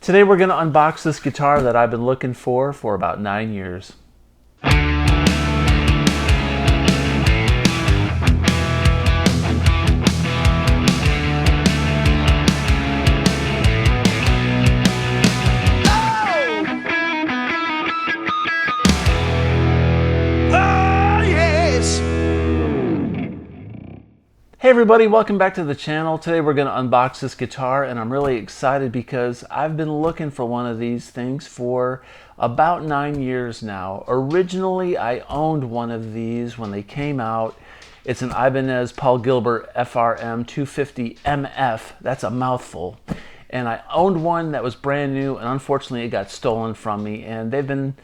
Today we're going to unbox this guitar that I've been looking for about 9 years. Hey everybody, welcome back to the channel. Today we're going to unbox this guitar and I'm really excited because I've been looking for one of these things for about 9 years now. Originally I owned one of these when they came out. It's an Ibanez Gilbert Frm 250 MF. That's a mouthful. And I owned one that was brand new and unfortunately it got stolen from me and they've been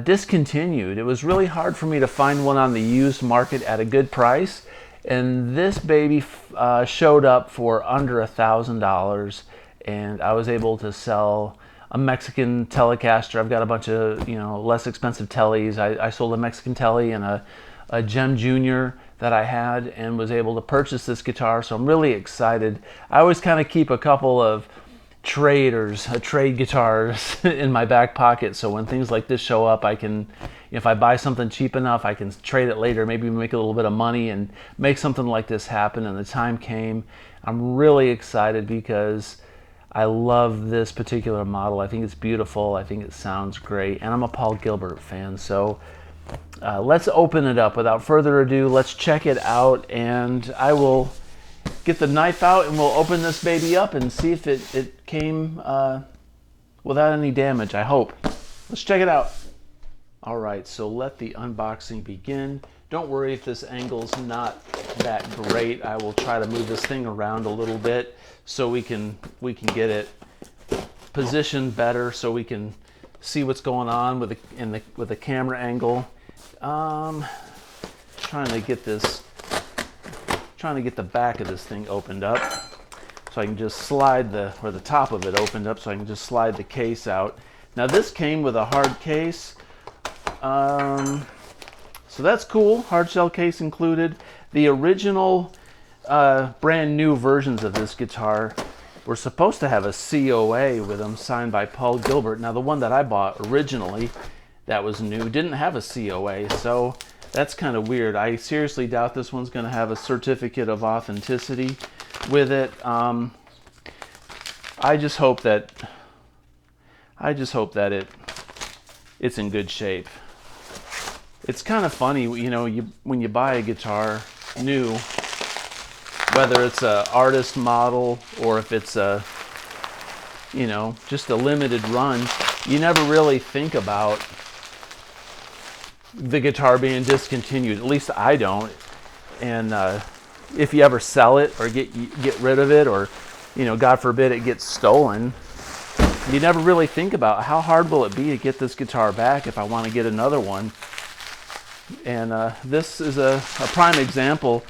discontinued. It was really hard for me to find one on the used market at a good price. And this baby showed up for under $1,000 and I was able to sell a Mexican Telecaster. I've got a bunch of less expensive tellies. I sold a Mexican telly and a Gem Junior that I had and was able to purchase this guitar, so I'm really excited. I always kind of keep a couple of trade guitars in my back pocket, so when things like this show up I can, if I buy something cheap enough, I can trade it later, maybe make a little bit of money and make something like this happen. And the time came. I'm really excited because I love this particular model. I think it's beautiful. I think it sounds great. And I'm a Paul Gilbert fan. So let's open it up. Without further ado, let's check it out. And I will get the knife out and we'll open this baby up and see if it came without any damage, I hope. Let's check it out. Alright, so let the unboxing begin. Don't worry if this angle's not that great. I will try to move this thing around a little bit so we can get it positioned better so we can see what's going on with the camera angle. Trying to get the back of this thing opened up so I can just slide the top of it opened up so I can just slide the case out. Now this came with a hard case. So that's cool, hard shell case included. The original brand new versions of this guitar were supposed to have a COA with them signed by Paul Gilbert. Now the one that I bought originally that was new didn't have a COA, so that's kind of weird. I seriously doubt this one's going to have a certificate of authenticity with it. I just hope that it's in good shape. It's kind of funny, when you buy a guitar new, whether it's an artist model or if it's a, just a limited run, you never really think about the guitar being discontinued. At least I don't. And if you ever sell it or get rid of it, or God forbid it gets stolen, you never really think about how hard will it be to get this guitar back if I want to get another one. And this is a prime example.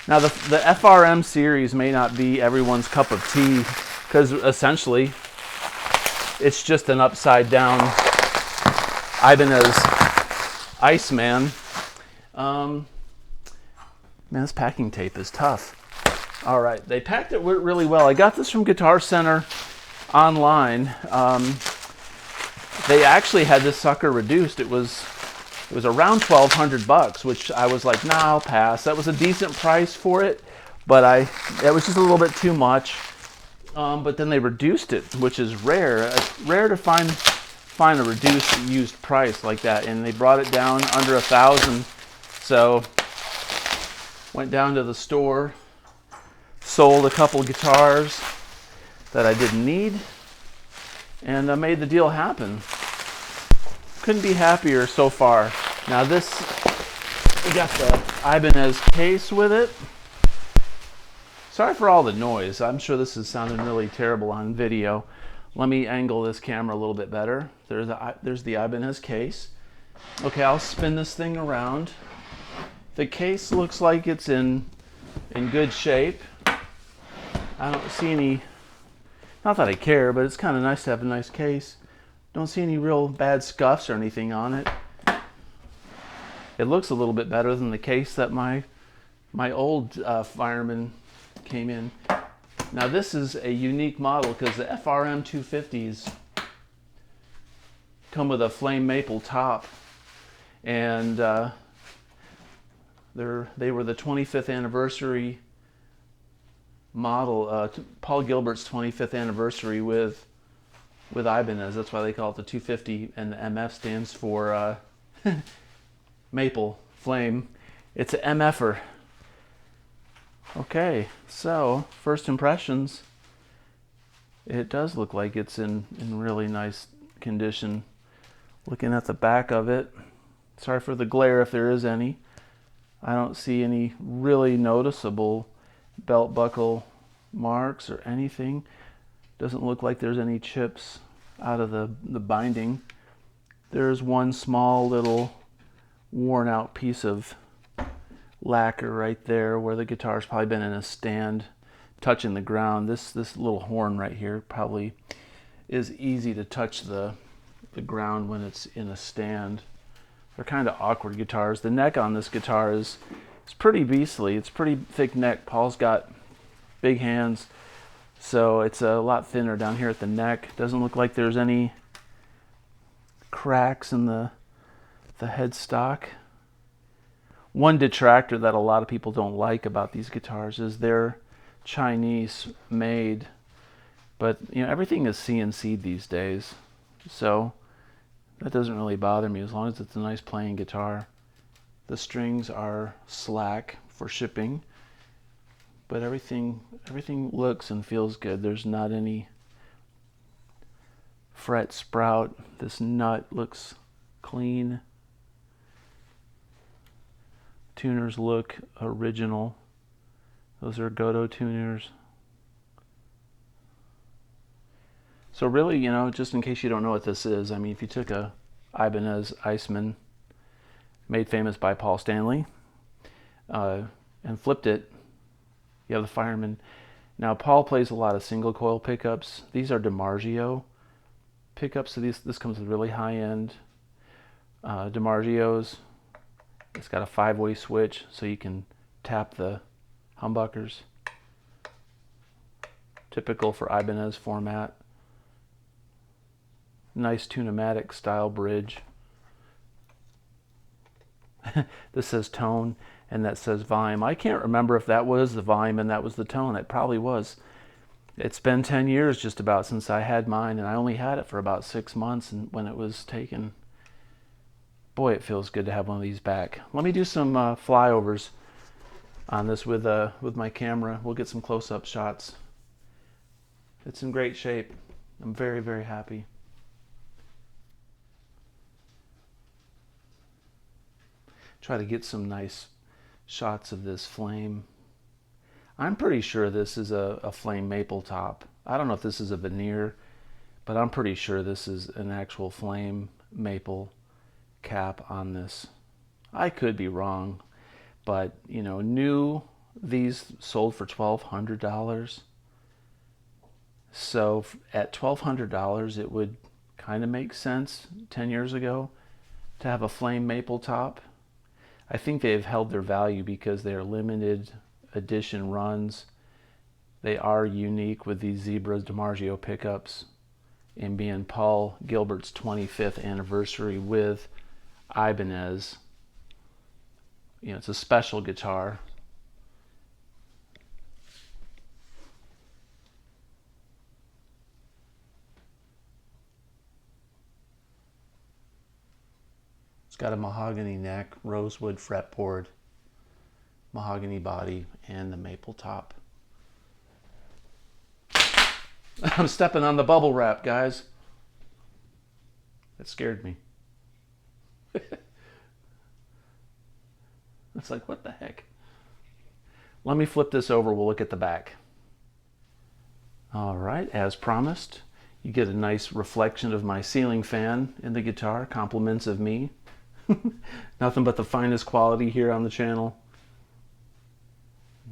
Now the FRM series may not be everyone's cup of tea because essentially it's just an upside down Ibanez Iceman. Man, this packing tape is tough. All right, they packed it really well. I got this from Guitar Center online. They actually had this sucker reduced. It was around $1,200, which I was like, nah, I'll pass. That was a decent price for it, but it was just a little bit too much. But then they reduced it, which is rare. It's rare to find a reduced used price like that, and they brought it down under $1,000. So went down to the store, sold a couple guitars that I didn't need, and I made the deal happen. Couldn't be happier so far. Now we got the Ibanez case with it. Sorry for all the noise. I'm sure this is sounding really terrible on video. Let me angle this camera a little bit better. There's the Ibanez case. Okay, I'll spin this thing around. The case looks like it's in good shape. I don't see any, not that I care, but it's kind of nice to have a nice case. Don't see any real bad scuffs or anything on it. It looks a little bit better than the case that my old fireman came in. Now this is a unique model because the FRM 250s come with a flame maple top, and they were the 25th anniversary model, Paul Gilbert's 25th anniversary with Ibanez. That's why they call it the 250, and the MF stands for maple flame. It's an MFer. Okay, so first impressions, it does look like it's in really nice condition. Looking at the back of it, sorry for the glare if there is any. I don't see any really noticeable belt buckle marks or anything. Doesn't look like there's any chips out of the binding. There's one small little worn out piece of lacquer right there where the guitar's probably been in a stand touching the ground. This little horn right here probably is easy to touch the ground when it's in a stand. They're kind of awkward guitars. The neck on this guitar is pretty beastly. It's pretty thick neck. Paul's got big hands, so it's a lot thinner down here at the neck. Doesn't look like there's any cracks in the headstock. One detractor that a lot of people don't like about these guitars is they're Chinese made, but you know, everything is CNC'd these days, so that doesn't really bother me as long as it's a nice playing guitar. The strings are slack for shipping, but everything looks and feels good. There's not any fret sprout. This nut looks clean. Tuners look original. Those are Godot tuners. So really, you know, just in case you don't know what this is, I mean, if you took a Ibanez Iceman, made famous by Paul Stanley, and flipped it, you have the Fireman. Now, Paul plays a lot of single coil pickups. These are DiMarzio pickups, so this comes with really high-end DiMarzios. It's got a 5-way switch, so you can tap the humbuckers. Typical for Ibanez format. Nice Tune-o-matic style bridge. This says tone, and that says volume. I can't remember if that was the volume and that was the tone. It probably was. It's been 10 years just about since I had mine, and I only had it for about 6 months and when it was taken. Boy, it feels good to have one of these back. Let me do some flyovers on this with my camera. We'll get some close-up shots. It's in great shape. I'm very, very happy. Try to get some nice shots of this flame. I'm pretty sure this is a flame maple top. I don't know if this is a veneer, but I'm pretty sure this is an actual flame maple cap on this. I could be wrong, but you know, new, these sold for $1,200. So at $1,200, it would kind of make sense 10 years ago to have a flame maple top. I think they've held their value because they are limited edition runs. They are unique with these Zebra DiMarzio pickups, and being Paul Gilbert's 25th anniversary with Ibanez, you know, it's a special guitar. It's got a mahogany neck, rosewood fretboard, mahogany body, and the maple top. I'm stepping on the bubble wrap, guys. That scared me. It's like, what the heck? Let me flip this over. We'll look at the back. All right, as promised, you get a nice reflection of my ceiling fan in the guitar, compliments of me. Nothing but the finest quality here on the channel.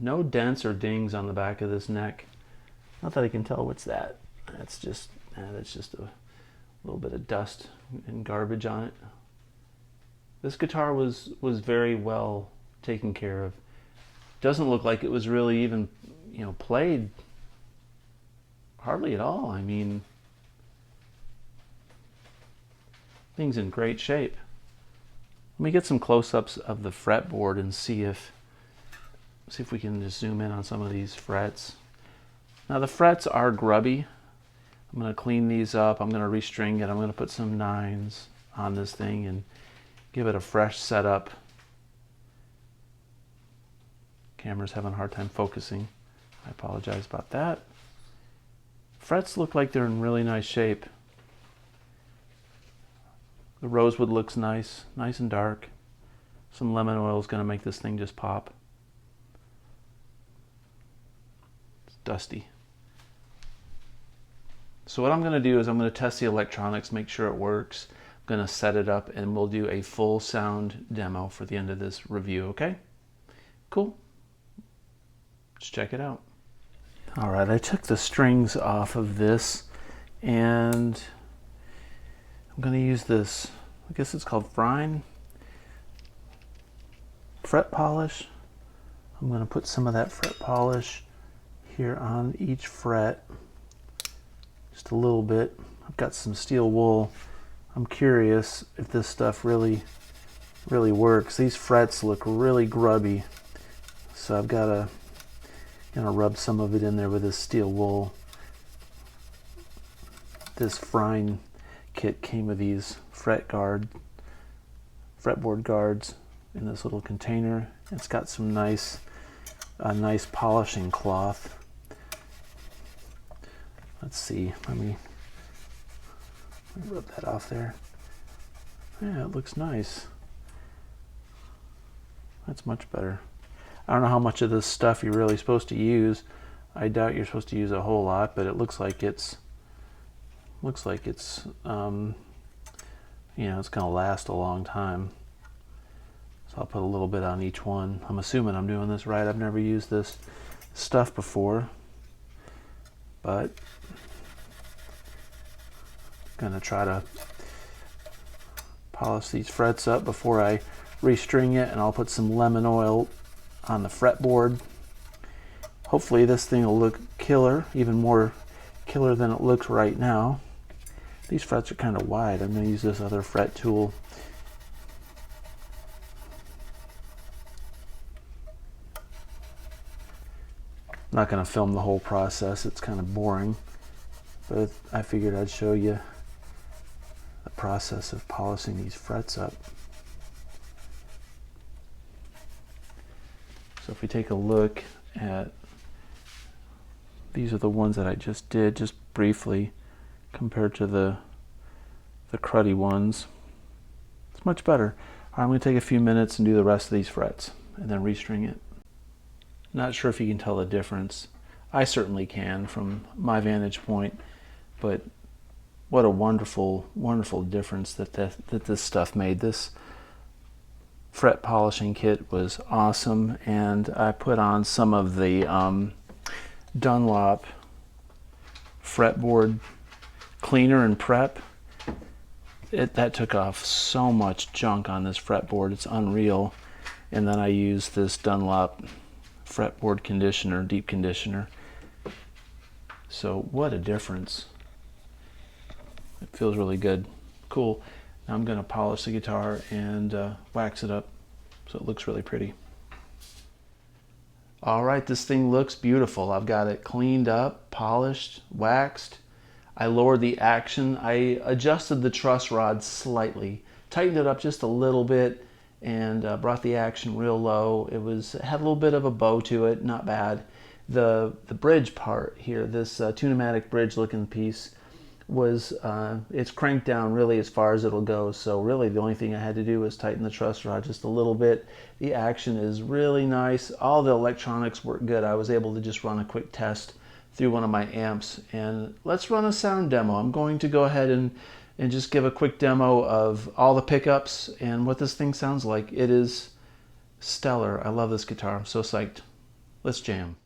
No dents or dings on the back of this neck. Not that I can tell what's that. That's just a little bit of dust and garbage on it. This guitar was very well taken care of. Doesn't look like it was really even, you know, played hardly at all. I mean, thing's in great shape. Let me get some close-ups of the fretboard and see if we can just zoom in on some of these frets. Now the frets are grubby. I'm going to clean these up. I'm going to restring it. I'm going to put some 9s on this thing and give it a fresh setup. Camera's having a hard time focusing. I apologize about that. Frets look like they're in really nice shape. The rosewood looks nice and dark. Some lemon oil is going to make this thing just pop. It's dusty. So what I'm going to do is I'm going to test the electronics, make sure it works. I'm going to set it up and we'll do a full sound demo for the end of this review, okay? Cool. Let's check it out. All right, I took the strings off of this and I'm going to use this, I guess it's called Frm fret polish. I'm going to put some of that fret polish here on each fret, just a little bit. I've got some steel wool. I'm curious if this stuff really works. These frets look really grubby, so I've got to rub some of it in there with this steel wool. This Frm kit came with these fretboard guards in this little container. It's got some nice polishing cloth. Let's see, let me rub that off there. Yeah, it looks nice. That's much better. I don't know how much of this stuff you're really supposed to use. I doubt you're supposed to use a whole lot, but it looks like it's it's gonna last a long time. So I'll put a little bit on each one. I'm assuming I'm doing this right. I've never used this stuff before, but I'm gonna try to polish these frets up before I restring it, and I'll put some lemon oil on the fretboard. Hopefully this thing will look killer, even more killer than it looks right now. These frets are kind of wide. I'm going to use this other fret tool. I'm not going to film the whole process. It's kind of boring, but I figured I'd show you the process of polishing these frets up. So if we take a look at, these are the ones that I just did, just briefly, compared to the cruddy ones. It's much better. All right, I'm going to take a few minutes and do the rest of these frets and then restring it. Not sure if you can tell the difference. I certainly can from my vantage point, but what a wonderful, wonderful difference that this stuff made. This fret polishing kit was awesome, and I put on some of the Dunlop fretboard cleaner and prep. That took off so much junk on this fretboard, it's unreal. And then I used this Dunlop fretboard conditioner, deep conditioner. So what a difference. It feels really good. Cool. Now I'm going to polish the guitar and wax it up so it looks really pretty. All right, this thing looks beautiful. I've got it cleaned up, polished, waxed. I lowered the action. I adjusted the truss rod slightly, tightened it up just a little bit, and brought the action real low. It had a little bit of a bow to it, not bad. The bridge part here, this Tune-o-matic bridge looking piece, it's cranked down really as far as it'll go. So really the only thing I had to do was tighten the truss rod just a little bit. The action is really nice. All the electronics work good. I was able to just run a quick test through one of my amps, and let's run a sound demo. I'm going to go ahead and just give a quick demo of all the pickups and what this thing sounds like. It is stellar. I love this guitar. I'm so psyched. Let's jam.